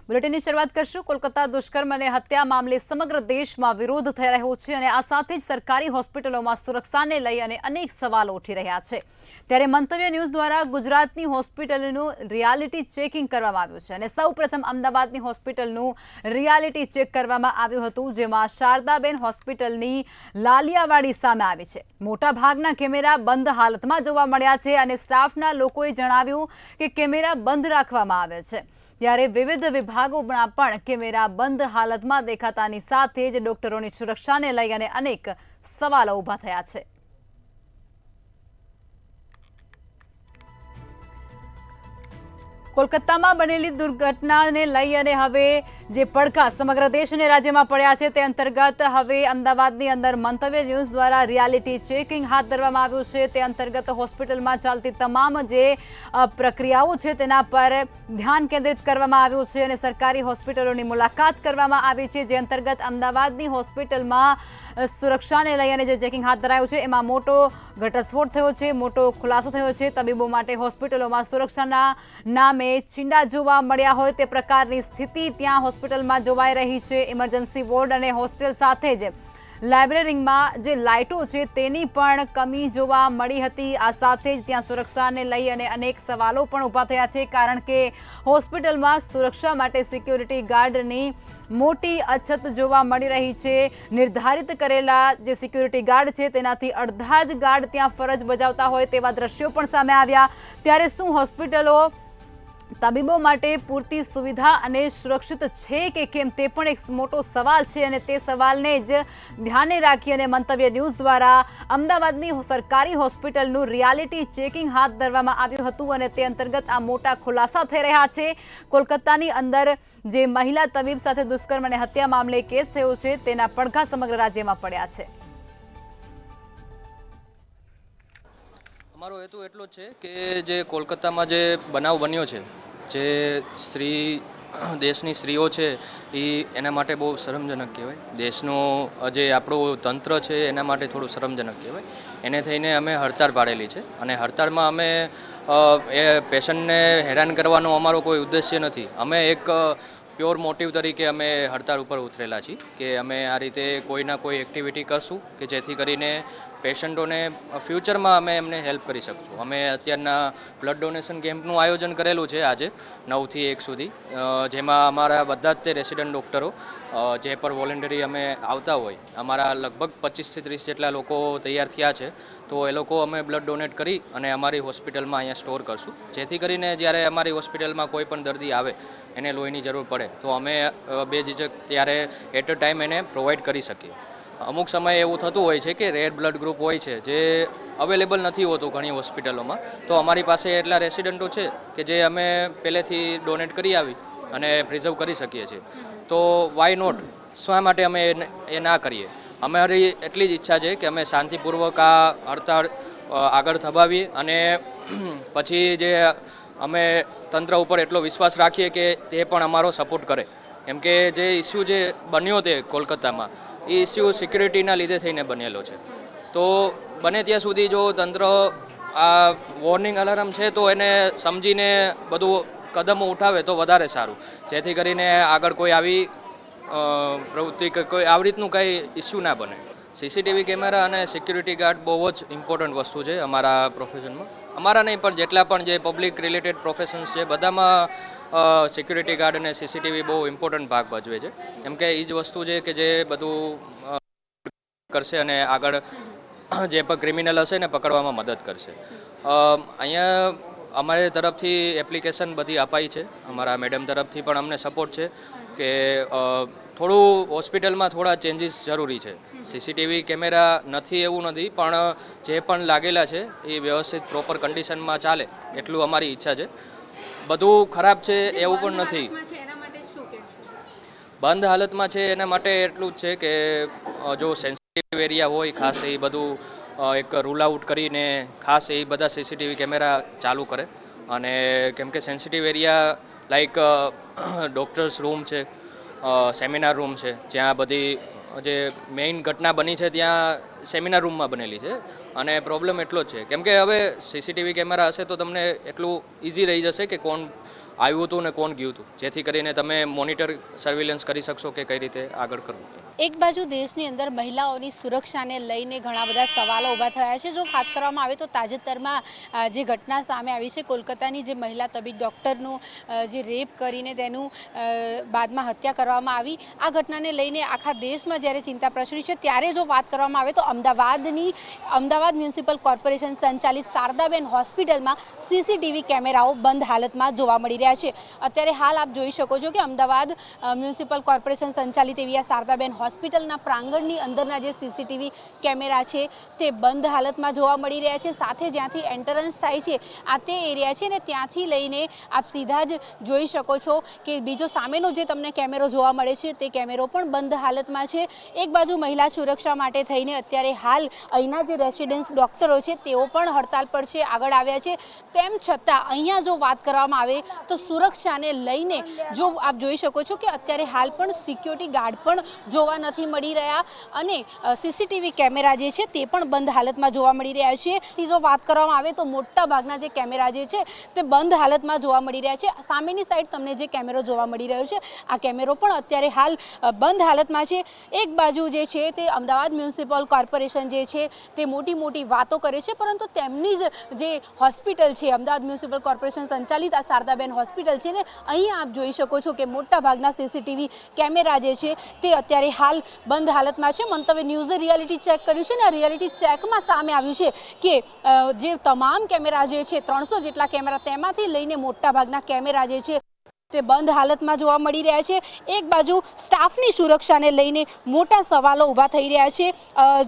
બુલેટિનની શરૂઆત કરશું કોલકાતા દુષ્કર્મ અને હત્યા મામલે સમગ્ર દેશમાં વિરોધ થઈ રહ્યો છે અને આ સાથે જ સરકારી હોસ્પિટલોમાં સુરક્ષાને લઈ અને અનેક સવાલો ઉઠી રહ્યા છે। ત્યારે મંતવ્ય ન્યૂઝ દ્વારા ગુજરાતની હોસ્પિટલનું રિયાલિટી ચેકિંગ કરવામાં આવ્યું છે અને સૌપ્રથમ અમદાવાદની હોસ્પિટલનું રિયાલિટી ચેક કરવામાં આવ્યું હતું, જેમાં શારદાબેન હોસ્પિટલની લાલિયાવાડી સામે આવી છે। મોટાભાગના કેમેરા બંધ હાલતમાં જોવા મળ્યા છે અને સ્ટાફના લોકોએ જણાવ્યું કે કેમેરા બંધ રાખવામાં આવે છે। ત્યારે વિવિધ વિભાગોમાં પણ કેમેરા બંધ હાલતમાં દેખાતાની સાથે જ ડોક્ટરોની સુરક્ષાને લઈ અને અનેક સવાલો ઊભા થયા છે। કોલકાતામાં બનેલી દુર્ઘટનાને લઈ અને હવે જે પડઘા સમગ્ર દેશ અને રાજ્યમાં પડ્યા છે તે અંતર્ગત હવે અમદાવાદની અંદર મંતવ્ય ન્યૂઝ દ્વારા રિયાલિટી ચેકિંગ હાથ ધરવામાં આવ્યું છે। તે અંતર્ગત હોસ્પિટલમાં ચાલતી તમામ જે પ્રક્રિયાઓ છે તેના પર ધ્યાન કેન્દ્રિત કરવામાં આવ્યું છે અને સરકારી હોસ્પિટલોની મુલાકાત કરવામાં આવી છે, જે અંતર્ગત અમદાવાદની હોસ્પિટલમાં સુરક્ષાને લઈ અને જે ચેકિંગ હાથ ધરાયું છે એમાં મોટો ઘટસ્ફોટ થયો છે, મોટો ખુલાસો થયો છે। તબીબો માટે હોસ્પિટલોમાં સુરક્ષાના નામે છીંડા જોવા મળ્યા હોય તે પ્રકારની સ્થિતિ ત્યાં હોસ્પિટલમાં જોવાઈ રહી છે। ઇમરજન્સી વોર્ડ અને હોસ્ટેલ સાથે જ લાઇબ્રેરીમાં જે લાઇટો છે તેની પણ કમી જોવા મળી હતી। આ સાથે જ ત્યાં સુરક્ષાને લઈ અને અનેક સવાલો પણ ઊભા થયા છે, કારણ કે હોસ્પિટલમાં સુરક્ષા માટે સિક્યુરિટી ગાર્ડની મોટી અછત જોવા મળી રહી છે। નિર્ધારિત કરેલા જે સિક્યુરિટી ગાર્ડ છે તેનાથી અડધા જ ગાર્ડ ત્યાં ફરજ બજાવતા હોય તેવા દ્રશ્યો પણ સામે આવ્યા। ત્યારે શું હોસ્પિટલો તબીબો માટે પૂરતી સુવિધા અને સુરક્ષિત છે કે કેમ તે પણ એક મોટો સવાલ છે અને તે સવાલને જ ધ્યાને રાખી અને મંતવ્ય ન્યૂઝ દ્વારા અમદાવાદની સરકારી હોસ્પિટલનું રિયાલિટી ચેકિંગ હાથ ધરવામાં આવ્યું હતું અને તે અંતર્ગત આ મોટા ખુલાસા થઈ રહ્યા છે। કોલકાતાની અંદર જે મહિલા તબીબ સાથે દુષ્કર્મ અને હત્યા મામલે કેસ થયો છે તેના પડઘા સમગ્ર રાજ્યમાં પડ્યા છે। અમારો હેતુ એટલો જ છે કે જે કોલકાતામાં જે બનાવ બન્યો છે, જે દેશની સ્ત્રીઓ છે એ એના માટે બહુ શરમજનક કહેવાય। દેશનું જે આપણું તંત્ર છે એના માટે થોડું શરમજનક કહેવાય। એને થઈને અમે હડતાળ પાડેલી છે અને હડતાળમાં અમે એ પેશન્ટને હેરાન કરવાનો અમારો કોઈ ઉદ્દેશ્ય નથી। અમે એક પ્યોર મોટિવ તરીકે અમે હડતાળ ઉપર ઉતરેલા છીએ કે અમે આ રીતે કોઈના કોઈ એક્ટિવિટી કરશું કે જેથી કરીને પેશન્ટોને ફ્યુચરમાં અમે એમને હેલ્પ કરી શકશું। અમે અત્યારના બ્લડ ડોનેશન કેમ્પનું આયોજન કરેલું છે આજે 9 થી 1 સુધી, જેમાં અમારા બધા જ તે રેસિડન્ટ ડૉક્ટરો જે પર વોલેન્ટરી અમે આવતા હોય, અમારા લગભગ 25 થી 30 જેટલા લોકો તૈયાર થયા છે, તો એ લોકો અમે બ્લડ ડોનેટ કરી અને અમારી હોસ્પિટલમાં અહીંયા સ્ટોર કરશું, જેથી કરીને જ્યારે અમારી હોસ્પિટલમાં કોઈ પણ દર્દી આવે એને લોહીની જરૂર પડે તો અમે બેઝિઝક ત્યારે એટ અ ટાઈમ એને પ્રોવાઈડ કરી શકીએ। અમુક સમયે એવું થતું હોય છે કે રેડ બ્લડ ગ્રુપ હોય છે જે અવેલેબલ નથી હોતું ઘણી હોસ્પિટલોમાં, તો અમારી પાસે એટલા રેસિડન્ટો છે કે જે અમે પહેલેથી ડોનેટ કરી આવી અને પ્રિઝર્વ કરી શકીએ છીએ। તો વાય નોટ, શા માટે અમે એ ના કરીએ? અમારી એટલી જ ઈચ્છા છે કે અમે શાંતિપૂર્વક આ હડતાળ આગળ ધપાવીએ અને પછી જે અમે તંત્ર ઉપર એટલો વિશ્વાસ રાખીએ કે તે પણ અમારો સપોર્ટ કરે, કેમ કે જે ઇસ્યુ જે બન્યો તે કોલકાતામાં એ ઇસ્યુ સિક્યુરિટીના લીધે થઈને બનેલો છે। તો બને ત્યાં સુધી જો તંત્ર આ વોર્નિંગ અલાર્મ છે તો એને સમજીને બધું કદમો ઉઠાવે તો વધારે સારું, જેથી કરીને આગળ કોઈ આવી પ્રવૃત્તિ કે કોઈ આવી રીતનું કંઈ ઇસ્યુ ના બને। સીસીટીવી કેમેરા અને સિક્યુરિટી ગાર્ડ બહુ જ ઇમ્પોર્ટન્ટ વસ્તુ છે અમારા પ્રોફેશનમાં। અમારા નહીં પણ જેટલા પણ જે પબ્લિક રિલેટેડ પ્રોફેશન્સ છે બધામાં સિક્યુરિટી ગાર્ડ અને સીસીટીવી બહુ ઇમ્પોર્ટન્ટ ભાગ ભજવે છે, કેમ કે એ જ વસ્તુ છે કે જે બધું કરશે અને આગળ જે પણ ક્રિમિનલ હશે ને પકડવામાં મદદ કરશે। અહીંયા અમારી તરફથી એપ્લિકેશન બધી અપાઈ છે, અમારા મેડમ તરફથી પણ અમને સપોર્ટ છે કે થોડું હોસ્પિટલમાં થોડા ચેન્જીસ જરૂરી છે। સીસીટીવી કેમેરા નથી એવું નથી, પણ જે પણ લાગેલા છે એ વ્યવસ્થિત પ્રોપર કન્ડિશનમાં ચાલે એટલું અમારી ઈચ્છા છે। બધું ખરાબ છે એવું પણ નથી, બંધ હાલતમાં છે એના માટે એટલું જ છે કે જો સેન્સિટિવ એરિયા હોય ખાસ એ બધું એક રૂલ આઉટ કરીને ખાસ એ બધા સીસીટીવી કેમેરા ચાલુ કરે। અને કેમ કે sensitive area like doctors room છે, સેમિનાર રૂમ છે, જ્યાં બધી જે મેઇન ઘટના બની છે ત્યાં સેમિનાર રૂમમાં બનેલી છે અને પ્રોબ્લેમ એટલો જ છે કેમ કે હવે સીસીટીવી કેમેરા હશે તો તમને એટલું ઇઝી રહી જશે કે કોણ આવ્યું હતું ને કોણ ગયું હતું, જેથી કરીને તમે મોનિટર સર્વેલન્સ કરી શકશો કે કઈ રીતે આગળ કરવું. એક બાજુ દેશની અંદર મહિલાઓની સુરક્ષાને લઈને ઘણા બધા સવાલો ઊભા થયા છે. જો વાત કરવામાં આવે તો તાજેતરમાં જે ઘટના સામે આવી છે, કોલકાતાની જે મહિલા તબીબ ડૉક્ટરનું જે રેપ કરીને તેનું બાદમાં હત્યા કરવામાં આવી, આ ઘટનાને લઈને આખા દેશમાં જ્યારે ચિંતા પ્રસરી છે, ત્યારે જો વાત કરવામાં આવે તો અમદાવાદ મ્યુનિસિપલ કોર્પોરેશન સંચાલિત શારદાબેન હોસ્પિટલમાં સીસીટીવી કેમેરાઓ બંધ હાલતમાં જોવા મળી રહ્યા છે. અત્યારે હાલ આપ જોઈ શકો છો કે અમદાવાદ મ્યુનિસિપલ કોર્પોરેશન સંચાલિત એવી આ શારદાબેન હોસ્પિટલના પ્રાંગણની અંદરના જે સીસીટીવી કેમેરા છે તે બંધ હાલતમાં જોવા મળી રહ્યા છે. સાથે જ્યાંથી એન્ટરન્સ થાય છે આ તે એરિયા છે ને ત્યાંથી લઈને આપ સીધા જ જોઈ શકો છો કે બીજો સામેનો જે તમને કેમેરો જોવા મળે છે તે કેમેરો પણ બંધ હાલતમાં છે. એક બાજુ મહિલા સુરક્ષા માટે થઈને અત્યારે હાલ અહીંના જે રેસિડેન્સ ડૉક્ટરો છે તેઓ પણ હડતાલ પર છે, આગળ આવ્યા છે. તેમ છતાં અહીંયા જો વાત કરવામાં આવે તો સુરક્ષાને લઈને જો આપ જોઈ શકો છો કે અત્યારે હાલ પણ સિક્યોરિટી ગાર્ડ પણ જોવા નથી મળી રહ્યા અને સીસીટીવી કેમેરા જે છે તે પણ બંધ હાલતમાં જોવા મળી રહ્યા છે. જો વાત કરવામાં આવે તો મોટા ભાગના જે કેમેરા જે છે તે બંધ હાલતમાં જોવા મળી રહ્યા છે. સામેની સાઈડ તમને જે કેમેરો જોવા મળી રહ્યો છે આ કેમેરો પણ અત્યારે હાલ બંધ હાલતમાં છે. એક બાજુ જે છે તે અમદાવાદ મ્યુનિસિપલ કોર્પોરેશન જે છે તે મોટી વાતો કરે છે, પરંતુ તેમની જ જે હોસ્પિટલ છે અમદાવાદ મ્યુનિસિપલ કોર્પોરેશન સંચાલિત આ શારદાબેન હોસ્પિટલ છે ને, અહીંયા આપ જોઈ શકો છો કે મોટા ભાગના સીસીટીવી કેમેરા જે છે તે અત્યારે હાલ બંધ હાલતમાં છે. મંતવ્ય ન્યૂઝે રિયાલિટી ચેક કર્યું છે ને આ રિયાલિટી ચેકમાં સામે આવ્યું છે કે જે તમામ કેમેરા જે છે 300 જેટલા કેમેરા તેમાંથી લઈને મોટા ભાગના કેમેરા જે છે તે બંધ હાલતમાં જોવા મળી રહ્યા છે. એક બાજુ સ્ટાફની સુરક્ષાને લઈને મોટા સવાલો ઊભા થઈ રહ્યા છે.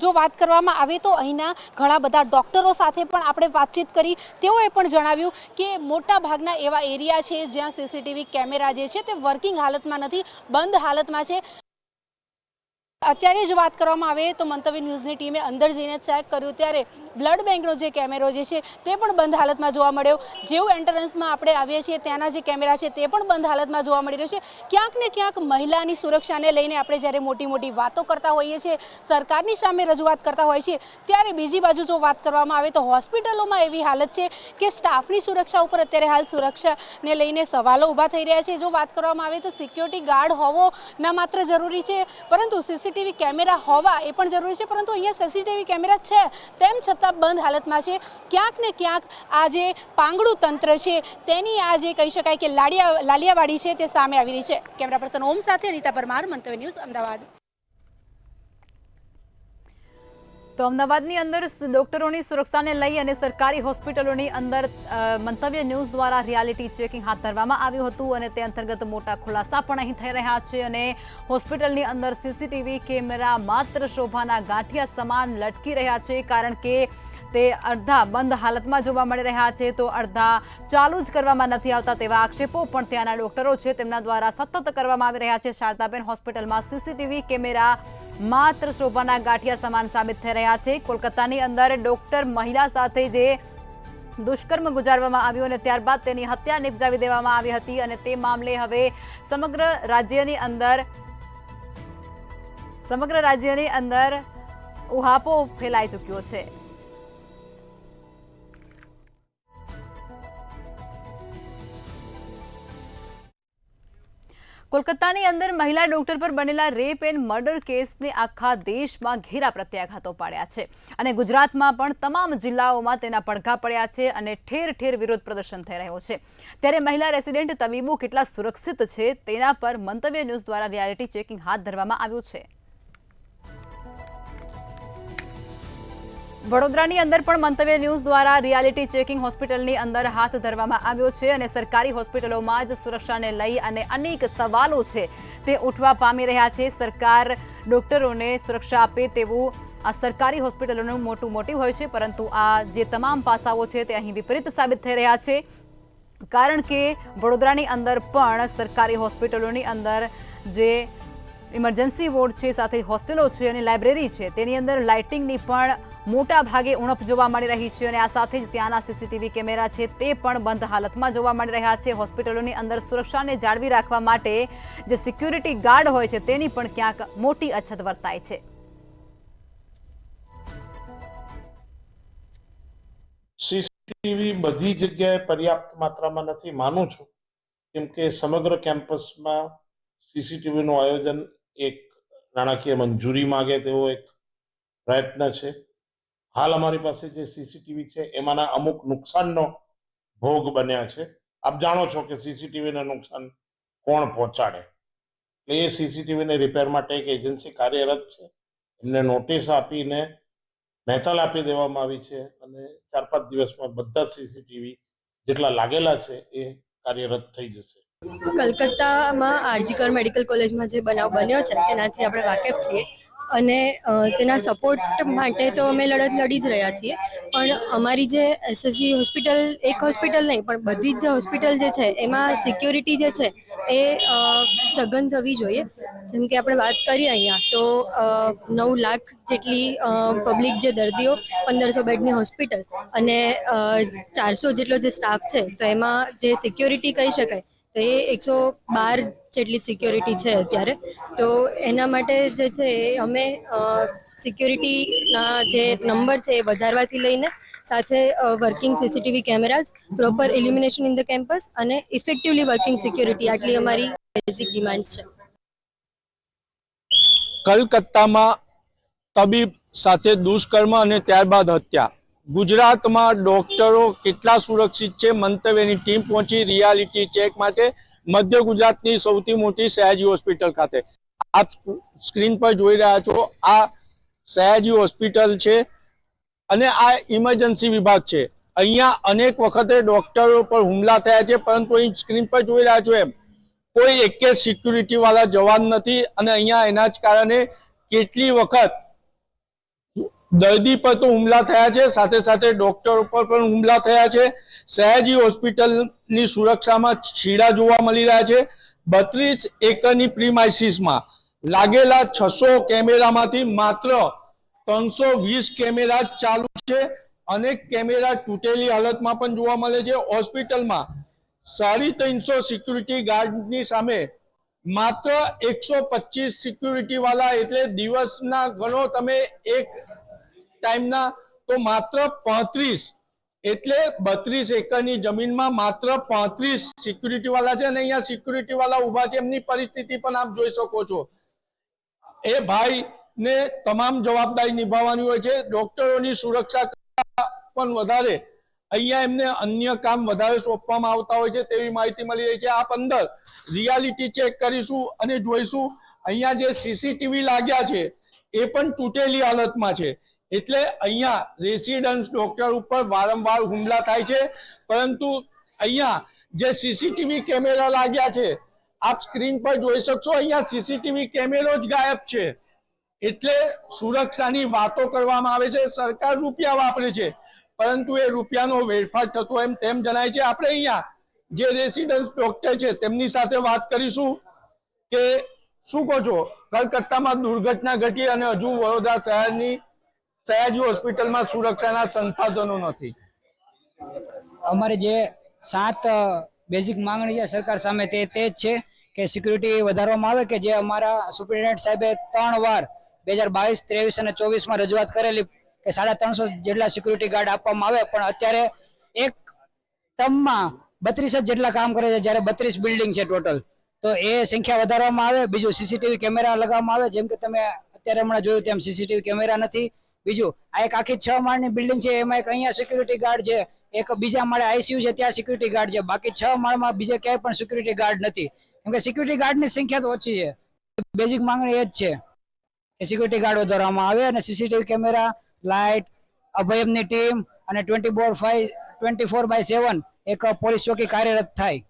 જો વાત કરવામાં આવે તો અહીંના ઘણા બધા ડૉક્ટરો સાથે પણ આપણે વાતચીત કરી, તેઓએ પણ જણાવ્યું કે મોટા ભાગના એવા એરિયા છે જ્યાં સીસીટીવી કેમેરા જે છે તે વર્કિંગ હાલતમાં નથી, બંધ હાલતમાં છે. અત્યારે જ વાત કરવામાં આવે તો મંતવ્ય ન્યૂઝની ટીમે અંદર જઈને ચેક કર્યું ત્યારે બ્લડ બેંકનો જે કેમેરો જે છે તે પણ બંધ હાલતમાં જોવા મળ્યો. જેવું એન્ટ્રન્સમાં આપણે આવીએ છીએ ત્યાંના જે કેમેરા છે તે પણ બંધ હાલતમાં જોવા મળી રહ્યો છે. ક્યાંક ને ક્યાંક મહિલાની સુરક્ષાને લઈને આપણે જ્યારે મોટી વાતો કરતા હોઈએ છીએ, સરકારની સામે રજૂઆત કરતા હોઈએ છીએ, ત્યારે બીજી બાજુ જો વાત કરવામાં આવે તો હોસ્પિટલોમાં એવી હાલત છે કે સ્ટાફની સુરક્ષા ઉપર અત્યારે હાલ સુરક્ષાને લઈને સવાલો ઊભા થઈ રહ્યા છે. જો વાત કરવામાં આવે તો સિક્યોરિટી ગાર્ડ હોવો ના માત્ર જરૂરી છે, પરંતુ સીસીટીવી કેમેરા હોવા એ પણ જરૂરી છે, પરંતુ અહીંયા સીસીટીવી કેમેરા છે તેમ છતાં બંધ હાલતમાં છે. ક્યાંક ને ક્યાંક આ જે પાંગડું તંત્ર છે તેની આ જે કહી શકાય કે લાલિયાવાડી છે તે સામે આવી રહી છે. કેમેરા પર્સન ઓમ સાથે રીતા પરમાર, મંતવ્ય ન્યૂઝ, અમદાવાદ. તો અમદાવાદની અંદર ડોક્ટરોની સુરક્ષાને લઈ અને સરકારી હોસ્પિટલોની અંદર મંતવ્ય ન્યૂઝ દ્વારા રિયાલિટી ચેકિંગ હાથ ધરવામાં આવ્યું હતું અને તે અંતર્ગત મોટા ખુલાસા પણ અહીં થઈ રહ્યા છે. અને હોસ્પિટલની અંદર સીસીટીવી કેમેરા માત્ર શોભાના ગાંઠિયા સમાન લટકી રહ્યા છે, કારણ કે તે અડધા બંધ હાલતમાં જોવા મળી રહ્યા છે તો અડધા ચાલુ જ કરવામાં નથી આવતા તેવા આક્ષેપો પણ ત્યાંના ડોક્ટરો છે તેમના દ્વારા સતત કરવામાં આવી રહ્યા છે. શારદાબેન હોસ્પિટલમાં સીસીટીવી કેમેરા માત્ર શોભાના ગાંઠિયા સમાન સાબિત થઈ રહ્યા છે. કોલકાતાની અંદર ડોક્ટર મહિલા સાથે જે દુષ્કર્મ ગુજારવામાં આવ્યું અને ત્યારબાદ તેની હત્યા નિપજાવી દેવામાં આવી હતી અને તે મામલે હવે સમગ્ર રાજ્યની અંદર ઉહાપો ફેલાઈ ચૂક્યો છે. કોલકાતાની અંદર મહિલા ડોક્ટર પર બનેલા રેપ એન્ડ મર્ડર કેસને આખા દેશમાં ઘેરા પ્રત્યાઘાતો પાડ્યા છે અને ગુજરાતમાં પણ તમામ જિલ્લાઓમાં તેના પડઘા પડ્યા છે અને ઠેર ઠેર વિરોધ પ્રદર્શન થઈ રહ્યો છે. ત્યારે મહિલા રેસિડેન્ટ તબીબો કેટલા સુરક્ષિત છે તેના પર મંતવ્ય ન્યૂઝ દ્વારા રિયાલિટી ચેકિંગ હાથ ધરવામાં આવ્યું છે. વડોદરાની અંદર પણ મંતવ્ય ન્યૂઝ દ્વારા રિયાલિટી ચેકિંગ હોસ્પિટલની અંદર હાથ ધરવામાં આવ્યો છે અને સરકારી હોસ્પિટલોમાં જ સુરક્ષાને લઈ અને અનેક સવાલો છે તે ઉઠવા પામી રહ્યા છે. સરકાર ડોક્ટરોને સુરક્ષા આપે તેવું આ સરકારી હોસ્પિટલોનું મોટું મોટિવ હોય છે, પરંતુ આ જે તમામ પાસાઓ છે તે અહીં વિપરીત સાબિત થઈ રહ્યા છે, કારણ કે વડોદરાની અંદર પણ સરકારી હોસ્પિટલોની અંદર જે ઇમરજન્સી વોર્ડ છે, સાથે હોસ્ટેલો છે અને લાઇબ્રેરી છે, તેની અંદર લાઇટિંગની પણ મોટા ભાગે ઉણપ જોવા મળી રહી છે અને આ સાથે જ ત્યાંના સીસીટીવી કેમેરા છે તે પણ બંધ હાલતમાં જોવા મળી રહ્યા છે. હોસ્પિટલોની અંદર સુરક્ષાને જાળવી રાખવા માટે જે સિક્યુરિટી ગાર્ડ હોય છે તેની પણ ક્યાંક મોટી અછત વર્તાય છે. સીસીટીવી બધી જગ્યાએ પર્યાપ્ત માત્રામાં નથી, માનું છું, કેમ કે સમગ્ર કેમ્પસમાં સીસીટીવીનું આયોજન એક નાણાકીય મંજૂરી માગે તેવો એક પ્રયત્ન છે. હાલ અમારી પાસે જે સીસીટીવી છે એમાંના અમુક નુકસાનનો ભોગ બન્યા છે. આપ જાણો છો કે સીસીટીવીને નુકસાન કોણ પહોંચાડે. એ સીસીટીવીને રિપેર માટે એક એજન્સી કાર્યરત છે. એમને નોટિસ આપીને મહેતાલ આપી દેવામાં આવી છે અને 4-5 દિવસમાં બધા સીસીટીવી જેટલા લાગેલા છે એ કાર્યરત થઈ જશે. કલકત્તામાં આરજીકર મેડિકલ કોલેજમાં જે બનાવ બન્યો છે તેનાથી આપણે વાકેફ છીએ અને તેના સપોર્ટ માટે તો અમે લડત લડી જ રહ્યા છીએ, પણ અમારી જે એસએસજી હોસ્પિટલ, એક હોસ્પિટલ નહીં પણ બધી જ હોસ્પિટલ જે છે એમાં સિક્યોરિટી જે છે એ સઘન થવી જોઈએ. જેમ કે આપણે વાત કરીએ અહીંયા તો 9 લાખ જેટલી પબ્લિક જે દર્દીઓ, 1500 બેડની હોસ્પિટલ અને 400 જેટલો જે સ્ટાફ છે, તો એમાં જે સિક્યોરિટી કહી શકાય તો એ 112 જેટલી સિક્યોરિટી છે અત્યારે. તો એના માટે જે છે એ અમે સિક્યોરિટીના જે નંબર છે એ વધારવાથી લઈને સાથે working CCTV cameras, proper illumination in the campus અને ઇફેક્ટિવલી વર્કિંગ સિક્યોરિટી, આટલી અમારી બેઝિક ડિમાન્ડ્સ છે. કલકત્તામાં તબીબ સાથે દુષ્કર્મ અને ત્યારબાદ હત્યા. ગુજરાતમાં ડોક્ટરો કેટલા સુરક્ષિત છે? મંતવ્યની ટીમ પહોંચી રિયાલિટી ચેક માટે મધ્ય ગુજરાતની સૌથી મોટી સયાજી હોસ્પિટલ ખાતે. આપ સ્ક્રીન પર જોઈ રહ્યા છો, આ સયાજી હોસ્પિટલ છે અને આ ઇમરજન્સી વિભાગ છે. અહીંયા અનેક વખતે ડોક્ટરો પર હુમલા થયા છે, પરંતુ અહીં સ્ક્રીન પર જોઈ રહ્યા છો એમ કોઈ એક સિક્યુરિટી વાળા જવાન નથી અને અહીંયા એના જ કારણે કેટલી વખત દર્દી પર તો હુમલા થયા છે, સાથે સાથે ડોક્ટર પર પણ હુમલા થયા છે. સયાજી હોસ્પિટલની સુરક્ષામાં છીડા જોવા મળી રહ્યા છે. 32 એકરની પ્રીમાઇસીસમાં લાગેલા 600 કેમેરામાંથી માત્ર 320 કેમેરા ચાલુ છે. અનેક કેમેરા તૂટેલી હાલતમાં પણ જોવા મળે છે. હોસ્પિટલમાં 350 સિક્યુરિટી ગાર્ડની સામે માત્ર 125 સિક્યુરિટી વાળા, એટલે દિવસના ગણો તમે એક ટાઈમના તો માત્ર 35, એટલે 32 એકરની જમીનમાં માત્ર 35 સિક્યુરિટી વાળા છે અને અહીંયા સિક્યુરિટી વાળા ઉભા છે. એમની પરિસ્થિતિ પણ આપ જોઈ શકો છો. એ ભાઈ ને તમામ જવાબદારી નિભાવવાની હોય છે. ડોક્ટરોની સુરક્ષા પણ વધારે અહીંયા એમને અન્ય કામ વધારે સોંપવામાં આવતા હોય છે તેવી માહિતી મળી રહી છે. આપ અંદર રિયાલિટી ચેક કરીશું અને જોઈશું. અહીંયા જે સીસીટીવી લાગ્યા છે એ પણ તૂટેલી હાલતમાં છે. એટલે અહીંયા રેસિડન્ટ ડોક્ટર ઉપર વારંવાર હુમલા થાય છે, પરંતુ અહીંયા જે સીસીટીવી કેમેરા લાગ્યા છે આપ સ્ક્રીન પર જોઈ શકશો, અહીંયા સીસીટીવી કેમેરો જ ગાયબ છે. એટલે સુરક્ષાની વાતો કરવામાં આવે છે, સરકાર રૂપિયા વાપરે છે, પરંતુ એ રૂપિયાનો વેડફાટ થતો એમ તેમ જણાય છે. આપણે અહીંયા જે રેસિડન્ટ ડોક્ટર છે તેમની સાથે વાત કરીશું કે શું કહો છો, કલકત્તામાં દુર્ઘટના ઘટી અને હજુ વડોદરા શહેરની સયાજી હોસ્પિટલમાં સુરક્ષાના સંસાધનો નથી. અમારે જે 7 બેઝિક માંગણી છે સરકાર સામે તે જ છે કે સિક્યુરિટી વધારવામાં આવે, કે જે અમારા સુપ્રિન્ટેન્ડન્ટ સાહેબે 3 વાર 2022, 23 અને 24માં રજૂઆત કરેલી કે 350 જેટલા સિક્યુરિટી ગાર્ડ આપવામાં આવે, પણ અત્યારે એક ટર્મમાં 32 જેટલા કામ કરે છે, જ્યારે 32 બિલ્ડિંગ છે ટોટલ. તો એ સંખ્યા વધારવામાં આવે. બીજું સીસીટીવી કેમેરા લગાવવામાં આવે, જેમ કે તમે અત્યારે હમણાં જોયું તેમ સીસીટીવી કેમેરા નથી. બીજું આ એક આખી 6 માળની બિલ્ડિંગ છે, એમાં એક અહીંયા સિક્યુરિટી ગાર્ડ છે, એક બીજા માળે આઈસીયુ છે ત્યાં સિક્યુરિટી ગાર્ડ છે, બાકી 6 માળમાં બીજે ક્યાંય પણ સિક્યુરિટી ગાર્ડ નથી, કેમ કે સિક્યુરિટી ગાર્ડની સંખ્યા તો ઓછી છે. બેઝિક માંગણી એ જ છે કે સિક્યુરિટી ગાર્ડ વધારવામાં આવે અને સીસીટીવી કેમેરા, લાઇટ, અભયમની ટીમ અને 24/7 એક પોલીસ ચોકી કાર્યરત થાય.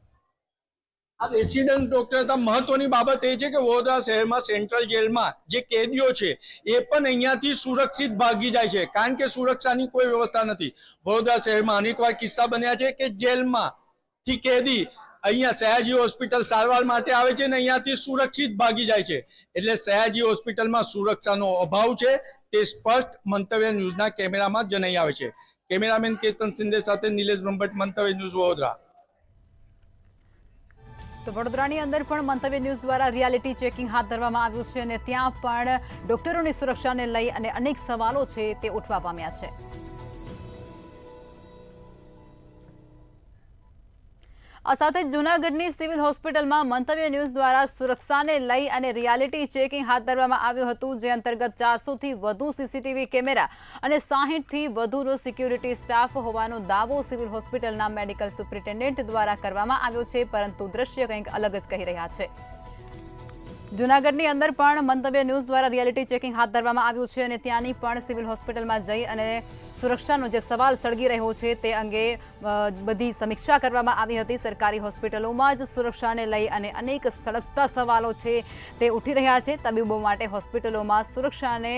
આ રેસિડન્ટ ડોક્ટર મહત્વની બાબત એ છે કે વડોદરા શહેરમાં સેન્ટ્રલ જેલમાં જે કેદીઓ છે એ પણ અહીંયાથી સુરક્ષિત ભાગી જાય છે, કારણ કે સુરક્ષાની કોઈ વ્યવસ્થા નથી. વડોદરા શહેરમાં અનેકવાર કિસ્સા બન્યા છે કે જેલમાંથી કેદી અહીંયા સયાજી હોસ્પિટલ સારવાર માટે આવે છે અને અહીંયાથી સુરક્ષિત ભાગી જાય છે. એટલે સયાજી હોસ્પિટલમાં સુરક્ષાનો અભાવ છે તે સ્પષ્ટ મંતવ્ય ન્યૂઝના કેમેરામાં જણાઈ આવે છે. કેમેરામેન કેતન સિંધે સાથે નિલેશ બ્રહ્મભટ્ટ, મંતવ્ય ન્યૂઝ, વડોદરા. તો વડોદરાની અંદર પણ મંતવ્ય ન્યૂઝ દ્વારા રિયાલિટી ચેકિંગ હાથ ધરવામાં આવ્યું છે અને ત્યાં પણ ડોક્ટરોની સુરક્ષાને લઈ અને અનેક સવાલો છે તે ઉઠવા પામ્યા છે. આ સાથે જ જૂનાગઢની સિવિલ હોસ્પિટલમાં મંતવ્ય ન્યૂઝ દ્વારા સુરક્ષાને લઈ અને રિયાલિટી ચેકિંગ હાથ ધરવામાં આવ્યું હતું, જે અંતર્ગત 400થી વધુ સીસીટીવી કેમેરા અને 60થી વધુનો સિક્યુરિટી સ્ટાફ હોવાનો દાવો સિવિલ હોસ્પિટલના મેડિકલ સુપ્રિન્ટેન્ડન્ટ દ્વારા કરવામાં આવ્યો છે, પરંતુ દ્રશ્ય કંઈક અલગ જ કહી રહ્યા છે. જૂનાગઢની અંદર પણ મંતવ્ય ન્યૂઝ દ્વારા રિયાલિટી ચેકિંગ હાથ ધરવામાં આવ્યું છે અને ત્યાંની પણ સિવિલ હોસ્પિટલમાં જઈ અને સુરક્ષાનો જે સવાલ સળગી રહ્યો છે તે અંગે બધી સમીક્ષા કરવામાં આવી હતી. સરકારી હોસ્પિટલોમાં જ સુરક્ષાને લઈ અને અનેક સળગતા સવાલો છે તે ઉઠી રહ્યા છે. તબીબો માટે હોસ્પિટલોમાં સુરક્ષાને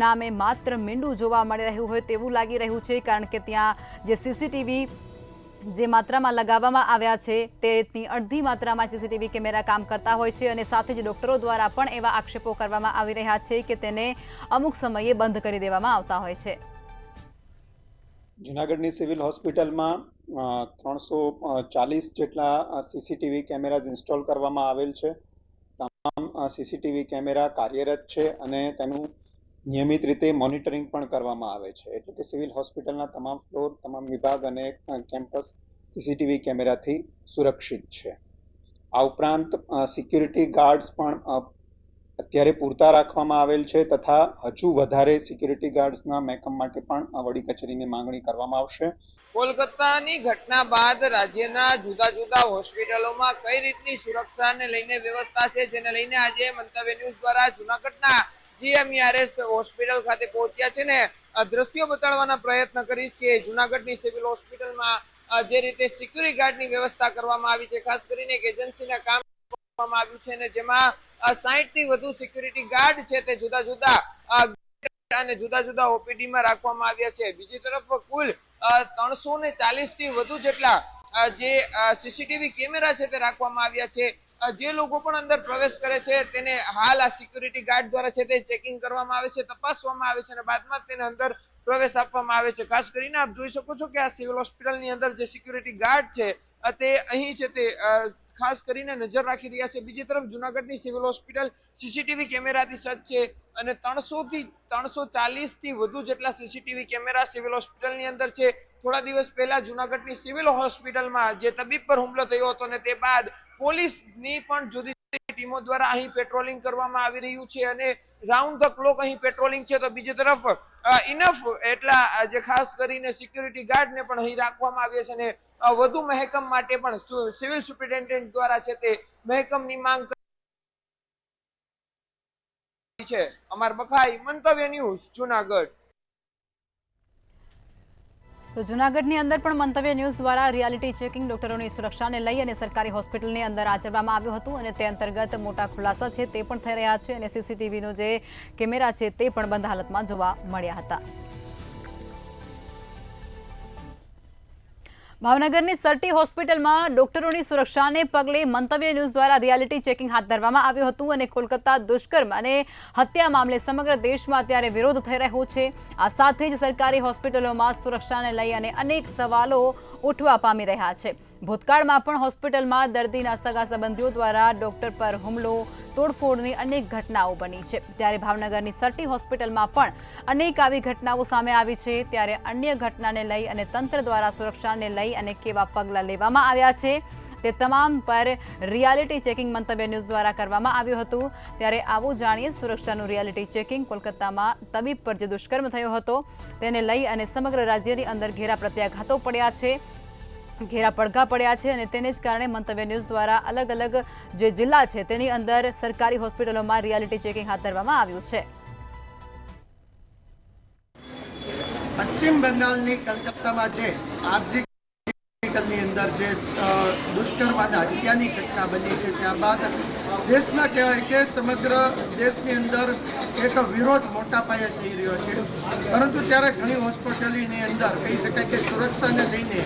નામે માત્ર મીંડું જોવા મળી રહ્યું હોય તેવું લાગી રહ્યું છે, કારણ કે ત્યાં જે સીસીટીવી જે માત્રામાં લગાવવામાં આવ્યા છે તેની અડધી માત્રામાં સીસીટીવી કેમેરા કામ કરતા હોય છે અને સાથે જ ડોક્ટરો દ્વારા પણ એવા આક્ષેપો કરવામાં આવી રહ્યા છે કે તેને અમુક સમયે બંધ કરી દેવામાં આવતા હોય છે. જૂનાગઢની સિવિલ હોસ્પિટલમાં 340 જેટલા સીસીટીવી કેમેરા ઇન્સ્ટોલ કરવામાં આવેલ છે. તમામ સીસીટીવી કેમેરા કાર્યરત છે અને તેનું નિયમિત રીતે મોનિટરિંગ પણ કરવામાં આવે છે. એટલે કે સિવિલ હોસ્પિટલના તમામ ફ્લોર, તમામ વિભાગ અને કેમ્પસ સીસીટીવી કેમેરાથી સુરક્ષિત છે. આ ઉપરાંત સિક્યુરિટી ગાર્ડ્સ પણ અત્યારે પૂરતા રાખવામાં આવેલ છે તથા હજુ વધારે સિક્યુરિટી ગાર્ડ્સના મેકઅપ માટે પણ વડી કચેરીની માંગણી કરવામાં આવશે. કોલકાતાની ઘટના બાદ રાજ્યના જુદા જુદા હોસ્પિટલોમાં કઈ રીતની સુરક્ષાને લઈને વ્યવસ્થા છે, જેને લઈને આજે મંતવ્ય ન્યૂઝ દ્વારા જૂનાગઢના GMERS હોસ્પિટલ ખાતે પહોંચ્યા છે ને દ્રશ્યો બતાડવાના પ્રયત્ન કરીશ કે જૂનાગઢની સિવિલ હોસ્પિટલમાં જે રીતે સિક્યુરિટી ગાર્ડની વ્યવસ્થા કરવામાં આવી છે, ખાસ કરીને એક એજન્સીના કામ કરવામાં આવ્યું છે ને જેમાં 60થી વધુ સિક્યુરિટી ગાર્ડ છે તે જુદા જુદા અને જુદા જુદા ઓપીડીમાં રાખવામાં આવ્યા છે. બીજી તરફ કુલ 340થી વધુ જેટલા જે સીસીટીવી કેમેરા છે તે રાખવામાં આવ્યા છે. જે લોકો પણ અંદર પ્રવેશ કરે છે તેને હાલ આ સિક્યુરિટી ગાર્ડ દ્વારા છે તે ચેકિંગ કરવામાં આવે છે, તપાસવામાં આવે છે અને બાદમાં તેને અંદર પ્રવેશ આપવામાં આવે છે. ખાસ કરીને આપ જોઈ શકો છો કે આ સિવિલ હોસ્પિટલની અંદર જે સિક્યુરિટી ગાર્ડ છે તે અહીં છે તે ખાસ કરીને નજર રાખી રહ્યા છે. બીજી તરફ જૂનાગઢની સિવિલ હોસ્પિટલ સીસીટીવી કેમેરાથી સજ્જ છે અને 300થી 340થી વધુ જેટલા સીસીટીવી કેમેરા સિવિલ હોસ્પિટલની અંદર છે. થોડા દિવસ પહેલા જૂનાગઢની સિવિલ હોસ્પિટલમાં જે તબીબ પર હુમલો થયો હતો અને તે બાદ પોલીસની પણ જુદી જુદી ટીમો દ્વારા અહીં પેટ્રોલિંગ કરવામાં આવી રહ્યું છે અને રાઉન્ડ ધ ક્લોક અહીં પેટ્રોલિંગ છે. તો બીજી તરફ ઇનફ એટલા જે ખાસ કરીને સિક્યુરિટી ગાર્ડને પણ અહીં રાખવામાં આવ્યા છે અને વધુ મહેકમ માટે પણ સિવિલ સુપ્રિન્ટેન્ડન્ટ દ્વારા છે તે મહેકમની માંગ છે. અમાર બખાઈ, મંતવ્ય ન્યૂઝ, જૂનાગઢ. તો જૂનાગઢની અંદર પણ મંતવ્ય ન્યૂઝ દ્વારા રિયાલિટી ચેકિંગ ડોક્ટરોની સુરક્ષાને લઈ અને સરકારી હોસ્પિટલની અંદર આચરવામાં આવ્યું હતું અને તે અંતર્ગત મોટા ખુલાસા છે તે પણ થઈ રહ્યા છે અને સીસીટીવીનો જે કેમેરા છે તે પણ બંધ હાલતમાં જોવા મળ્યા હતા. ભાવનગરની સરટી હોસ્પિટલમાં ડોક્ટરોની સુરક્ષાને પગલે મંતવ્ય ન્યૂઝ દ્વારા રિયાલિટી ચેકિંગ હાથ ધરવામાં આવ્યું હતું અને કોલકાતા દુષ્કર્મ અને હત્યા મામલે સમગ્ર દેશમાં અત્યારે વિરોધ થઈ રહ્યો છે. આ સાથે જ સરકારી હોસ્પિટલોમાં સુરક્ષાને લઈ અને અનેક સવાલો ઉઠવા પામી રહ્યા છે. ભૂતકાળમાં પણ હોસ્પિટલમાં દર્દીના સગા સંબંધીઓ દ્વારા ડોક્ટર પર હુમલો, તોડફોડની અનેક ઘટનાઓ બની છે. ત્યારે ભાવનગરની સરટી હોસ્પિટલમાં પણ અનેક આવી ઘટનાઓ સામે આવી છે. ત્યારે અન્ય ઘટનાને લઈ અને તંત્ર દ્વારા સુરક્ષાને લઈ અને કેવા પગલાં લેવામાં આવ્યા છે તે તમામ પર રિયાલિટી ચેકિંગ મંતવ્ય ન્યૂઝ દ્વારા કરવામાં આવ્યું હતું. ત્યારે આવું જાણીએ સુરક્ષાનું રિયાલિટી ચેકિંગ. કોલકાતામાં તબીબ પર જે દુષ્કર્મ થયો હતો તેને લઈ અને સમગ્ર રાજ્યની અંદર ઘેરા પ્રત્યાઘાતો પડ્યા છે, ઘેરા પડઘા પડ્યા છે અને તેને જ કારણે મંતવ્ય ન્યૂઝ દ્વારા અલગ અલગ જે જિલ્લા છે તેની અંદર સરકારી હોસ્પિટલોમાં રિયાલિટી ચેકિંગ હાથ ધરવામાં આવ્યું છે. પશ્ચિમ બંગાળની કલકત્તામાં જે આરજી હોસ્પિટલની અંદર જે દુષ્કર્મ અને હત્યાની ઘટના બની છે ત્યારબાદ દેશમાં કહેવાય કે સમગ્ર દેશની અંદર એક વિરોધ મોટા પાયે થઈ રહ્યો છે. પરંતુ ત્યારે ઘણી હોસ્પિટલની અંદર કહી શકાય કે સુરક્ષાને લઈને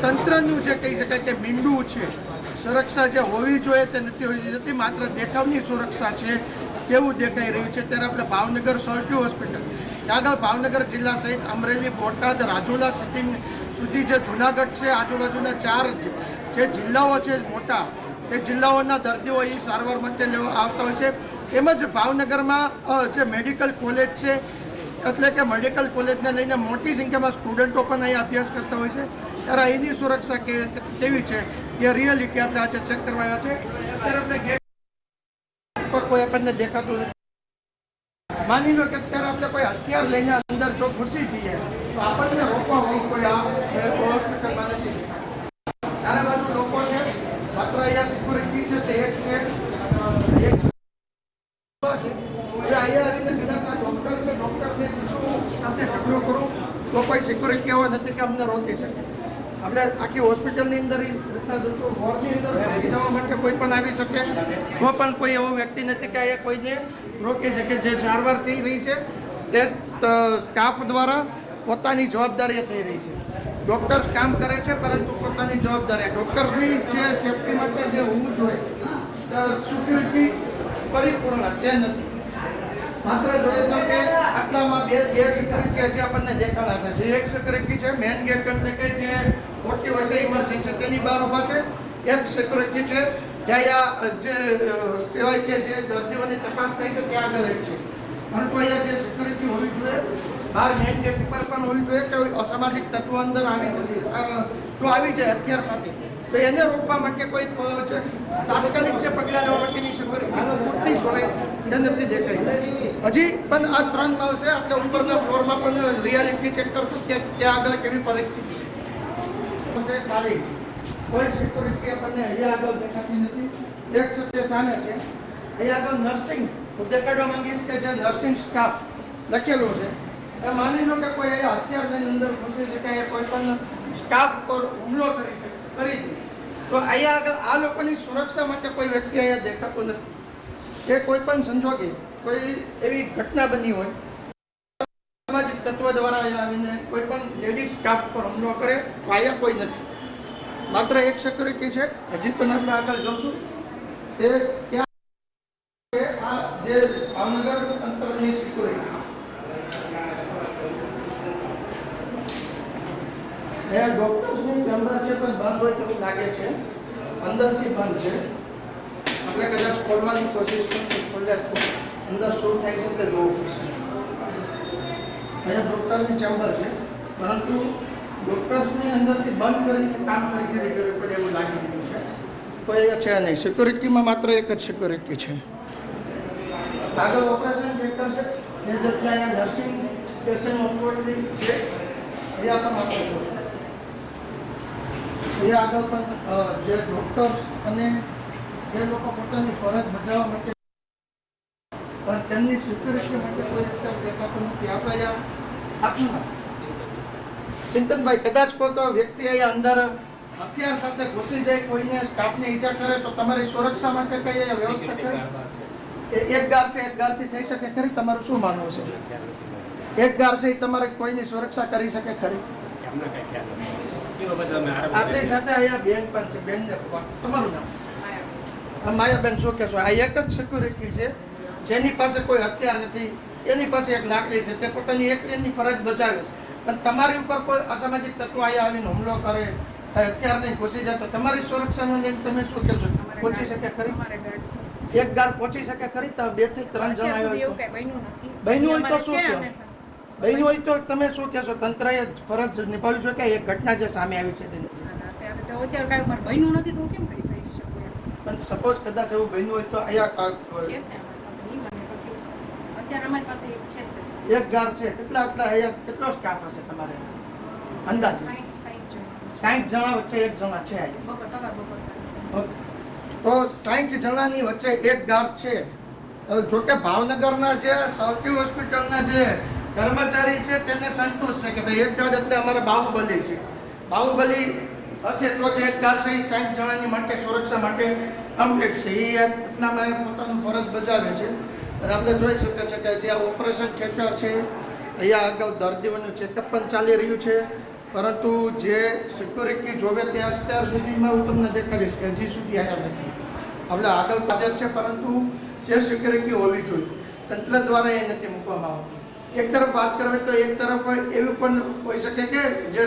તંત્રનું જે કહી શકાય કે મીંડું છે, સુરક્ષા જે હોવી જોઈએ તે નથી હોવી જતી, માત્ર દેખાવની સુરક્ષા છે તેવું દેખાઈ રહ્યું છે. ત્યારે આપણે ભાવનગર સરટી હોસ્પિટલ, ત્યાં આગળ ભાવનગર જિલ્લા સહિત અમરેલી, બોટાદ, રાજુલા સિટી સુધી જે જૂનાગઢ છે, આજુબાજુના 4 જે જિલ્લાઓ છે મોટા, તે જિલ્લાઓના દર્દીઓ અહીં સારવાર માટે લેવા આવતા હોય છે. તેમજ ભાવનગરમાં જે મેડિકલ કોલેજ છે, એટલે કે મેડિકલ કોલેજને લઈને મોટી સંખ્યામાં સ્ટુડન્ટો પણ અહીં અભ્યાસ કરતા હોય છે. ત્યારે અહીંની સુરક્ષા કેવી છે કે રિયલી કે આપણે આજે ચેક કરવા આવ્યા છે અત્યારે આપણે ગેટ પર કોઈ આપણને દેખાતું નથી. માની લો કે અત્યારે આપણે કોઈ હથિયાર લઈને અંદર જો ઘૂસી જઈએ તો આપણને રોકવા હોય કોઈ આ હોસ્પિટલમાં નથી દેખાતું. ચારે બાજુ લોકો છે, માત્ર અહીંયા સિક્યુરિટી છે તે એક છે. હવે અહીંયા આવીને કદાચ આ ડોક્ટર છે, ડોક્ટરને શિશુ સાથે ઝઘડો કરું તો કોઈ સિક્યુરિટી એવો નથી કે અમને રોકી શકે. આપણે આખી હોસ્પિટલની અંદર વોર્ડની અંદર જવા માટે કોઈ પણ આવી શકે તો પણ કોઈ એવો વ્યક્તિ નથી કે એ કોઈને રોકી શકે. જે સારવાર થઈ રહી છે તે સ્ટાફ દ્વારા પોતાની જવાબદારી થઈ રહી છે. ડૉક્ટર્સ કામ કરે છે પરંતુ પોતાની જવાબદારી ડૉક્ટર્સની જે સેફટી માટે જે હોવું જોઈએ સિક્યુરિટી પરિપૂર્ણ તે નથી. માત્ર જોઈએ તો કે આટલામાં બે સિક્યુરિટી હજી આપણને દેખાણા છે. જે એક સિક્યુરિટી છે મેન ગેટ એટલે કે જે મોટી હોય છે ઇમરજન્સી તેની બહાર ઊભા છે. એક સિક્યુરિટી છે ત્યાં જે કહેવાય કે જે દર્દીઓની તપાસ થઈ છે ત્યાં આગળ એક છે. પરંતુ અહીંયા જે સિક્યુરિટી હોવી જોઈએ બહાર મેન ગેટ ઉપર પણ હોવી જોઈએ કે અસામાજિક તત્વો અંદર આવી જાય હથિયાર સાથે તો એને રોકવા માટે કોઈ તાત્કાલિક જે પગલાં લેવા માટેની સિક્યુરિટી પૂરતી જ હોય તે નથી દેખાઈ. હજી પણ આ 3 માળ છે. આપણે ઉપરના ફ્લોરમાં પણ રિયાલિટી ચેક કરશું કે ત્યાં આગળ કેવી પરિસ્થિતિ છે. ખાલી કોઈ સિક્યુરિટી આપણને અહીંયા આગળ દેખાતી નથી. એક છે તે સામે છે. અહીંયા આગળ નર્સિંગ હું દેખાડવા માંગીશ કે જે નર્સિંગ સ્ટાફ લખેલું છે એ માની લો કે કોઈ અહીંયા હથિયાર લઈને અંદર ઘૂસી શકે કોઈ પણ સ્ટાફ પર હુમલો કરી તો અહીંયા આગળ આ લોકોની સુરક્ષા માટે કોઈ વ્યક્તિ અહીંયા દેખાતું નથી. કે કોઈ પણ સંજોગે કોઈ એવી ઘટના બની હોય સામાજિક તત્વ દ્વારા અહીંયા આવીને કોઈ પણ લેડીઝ સ્ટાફ પર હુમલો કરે તો અહીંયા કોઈ નથી. માત્ર એક સિક્યુરિટી છે. હજી પણ આપણે આગળ જોશું એ ત્યાં આ જે ભાવનગર અંતરની સિક્યુરિટી એ ડોક્ટર્સની ચેમ્બર છે પણ બંધ હોય તેવું લાગે છે. અંદરથી બંધ છે. આપણે કદાચ ખોલવાની કોશિશ કરીશું. અંદર શું થાય છે તે જોવું પડશે. અહીંયા ડોક્ટરની ચેમ્બર છે પરંતુ ડોક્ટર્સની અંદરથી બંધ કરીને કામ કરવી પડે એવું લાગી રહ્યું છે. કોઈ છે નહીં. સિક્યુરિટીમાં માત્ર એક જ સિક્યુરિટી છે. આગળ ઓપરેશન થિયેટર છે. એ જેટલા અહીંયા નર્સિંગ સ્ટેશન ઓપરેટિંગ છે અહીંયા પણ આપણે જોશું. એ આગળ પણ જે ડૉક્ટર્સ અને જે લોકો પોતાની ફરજ બજાવવા માટે પણ તેમની સિક્યુરિટી માટે કોઈ અત્યારે દેખાતું નથી. આપણે અહીંયા આપનું ચિંતનભાઈ કદાચ કોઈ તો વ્યક્તિ અહીંયા અંદર હથિયાર સાથે ઘૂસી જાય કોઈને સ્ટાફને ઈજા કરે તો તમારી સુરક્ષા માટે કઈ વ્યવસ્થા કરે? એક ગાર છે એક ગારથી થઈ શકે ખરી? તમારું શું માનવું છે? એક ગાર છે એ તમારે કોઈની સુરક્ષા કરી શકે ખરી? આપણી સાથે અહીંયા બેન પણ છે. બેનને તમારું નામ? માયાબેન શું કહેશો? આ એક જ સિક્યુરિટી છે જેની પાસે કોઈ હથિયાર નથી. એની પાસે એક લાકડી છે. તે પોતાની એકની ફરજ બજાવે છે. પણ તમારી ઉપર કોઈ અસામાજિક તત્વો અહીંયા આવીને હુમલો કરે હથિયાર નહીં ઘૂસી જાય તો તમારી સુરક્ષાને લઈને તમે શું કહેશો? પહોંચી શકે ખરી? એક ગાર પહોંચી શકે ખરી? તો 2 થી 3 જણ આવ્યા બન્યું હોય તો શું કહો? બન્યું હોય તો તમે શું કહેશો? તંત્રએ ફરજ નિભાવવી જોઈએ કે એક ઘટના જે સામે આવી છે તેની પણ સપોઝ કદાચ એવું બન્યું હોય તો અહીંયા એક ગાર છે. કેટલા અહીંયા કેટલો સ્ટાફ હશે તમારે અંદાજે? 60 જણા વચ્ચે એક જણા છે. તો 60 જણાની વચ્ચે એક ગાર છે. જોકે ભાવનગરના જે સરટી હોસ્પિટલના જે કર્મચારી છે તેને સંતોષ છે કે ભાઈ એક ગાર્ડ એટલે અમારે બાહુબલી છે. બાહુબલી હશે તો જે એક ગાર્ડ છે એ 60 જણાની માટે સુરક્ષા માટે કમ્પ્લીટ છે. એ એટલામાં પોતાનું ફરજ બજાવે છે. અને આપણે જોઈ શકીએ છીએ કે જે ઓપરેશન થિયેટર છે અહીંયા આગળ દર્દીઓનું ચેકઅપ પણ ચાલી રહ્યું છે. પરંતુ જે સિક્યુરિટી જોવે તે અત્યાર સુધીમાં હું તમને દેખાડીશ કે હજી સુધી આવ્યા નથી. આપણે આગળ હાજર છે પરંતુ જે સિક્યુરિટી હોવી જોઈએ તંત્ર દ્વારા એ નથી મૂકવામાં આવતી. એક તરફ વાત કરવી તો એક તરફ એવું પણ હોઈ શકે કે જે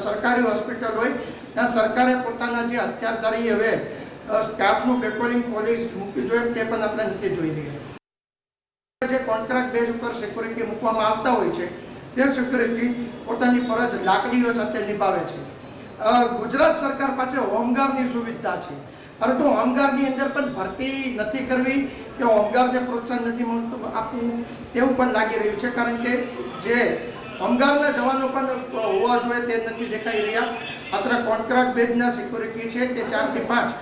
સરકારી હોસ્પિટલ હોય ત્યાં સરકારે પોતાના જે હથિયારધારી હવે સ્ટાફનું પેટ્રોલિંગ પોલીસ મૂકવી જોઈએ તે પણ આપણે નથી જોઈ રહ્યા. જે કોન્ટ્રાક્ટ બેઝ ઉપર સિક્યુરિટી મૂકવામાં આવતા હોય છે તે સિક્યુરિટી પોતાની ફરજ લાકડીઓ સાથે નિભાવે છે. ગુજરાત સરકાર પાસે હોમગાર્ડની સુવિધા છે, પરંતુ હોમગાર્ડની અંદર પણ ભરતી નથી કરવી કે હોમગાર્ડને પ્રોત્સાહન નથી મળતું આપવું તેવું પણ લાગી રહ્યું છે, કારણ કે જે હોમગાર્ડના જવાનો પણ હોવા જોઈએ તે નથી દેખાઈ રહ્યા. માત્ર કોન્ટ્રાક્ટ બેઝના સિક્યુરિટી છે તે 4 થી 5.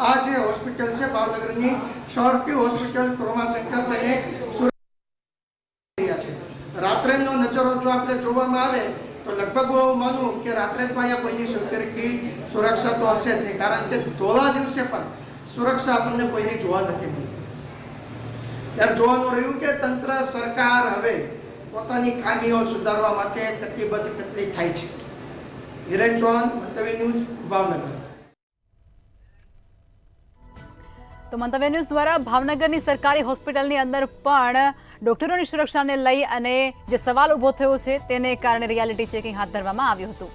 આ જે હોસ્પિટલ છે ભાવનગરની શોર્ટી હોસ્પિટલ ટ્રોમા સેન્ટર તેને રહ્યા છે. રાત્રેનો નજરો જો આપણે જોવામાં આવે તો લગભગ હું માનું કે રાત્રે તો અહીંયા કોઈની સિક્યુરિટી સુરક્ષા તો હશે જ નહીં, કારણ કે ધોળા દિવસે પણ સુરક્ષા આપણને કોઈની જોવા નથી મળતી. ત્યારે જોવાનું રહ્યું કે તંત્ર સરકાર હવે પોતાની ખામીઓ સુધારવા માટે કટિબદ્ધ કેટલી થાય છે. હિરેન ચૌહાણ, મંતવ્ય ન્યૂઝ, ભાવનગર. તો મંતવ્ય ન્યૂઝ દ્વારા ભાવનગરની સરકારી હોસ્પિટલની અંદર પણ ડોક્ટરોની સુરક્ષાને લઈ અને જે સવાલ ઊભો થયો છે તેને કારણે રિયાલિટી ચેકિંગ હાથ ધરવામાં આવ્યું હતું.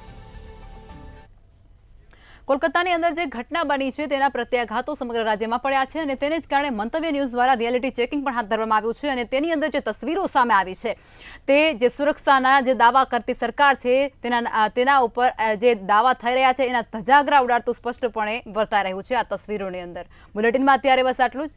કોલકાતાની અંદર જે ઘટના બની છે તેના પ્રત્યાઘાતો સમગ્ર રાજ્યમાં પડ્યા છે અને તેને જ કારણે મંતવ્ય ન્યૂઝ દ્વારા રિયાલિટી ચેકિંગ પણ હાથ ધરવામાં આવ્યું છે અને તેની અંદર જે તસવીરો સામે આવી છે તે જે સુરક્ષાના જે દાવા કરતી સરકાર છે તેના ઉપર જે દાવા થઈ રહ્યા છે એના ધજાગરા ઉડાડતું સ્પષ્ટપણે વર્તાઈ રહ્યું છે આ તસવીરોની અંદર. બુલેટિનમાં અત્યારે બસ આટલું જ.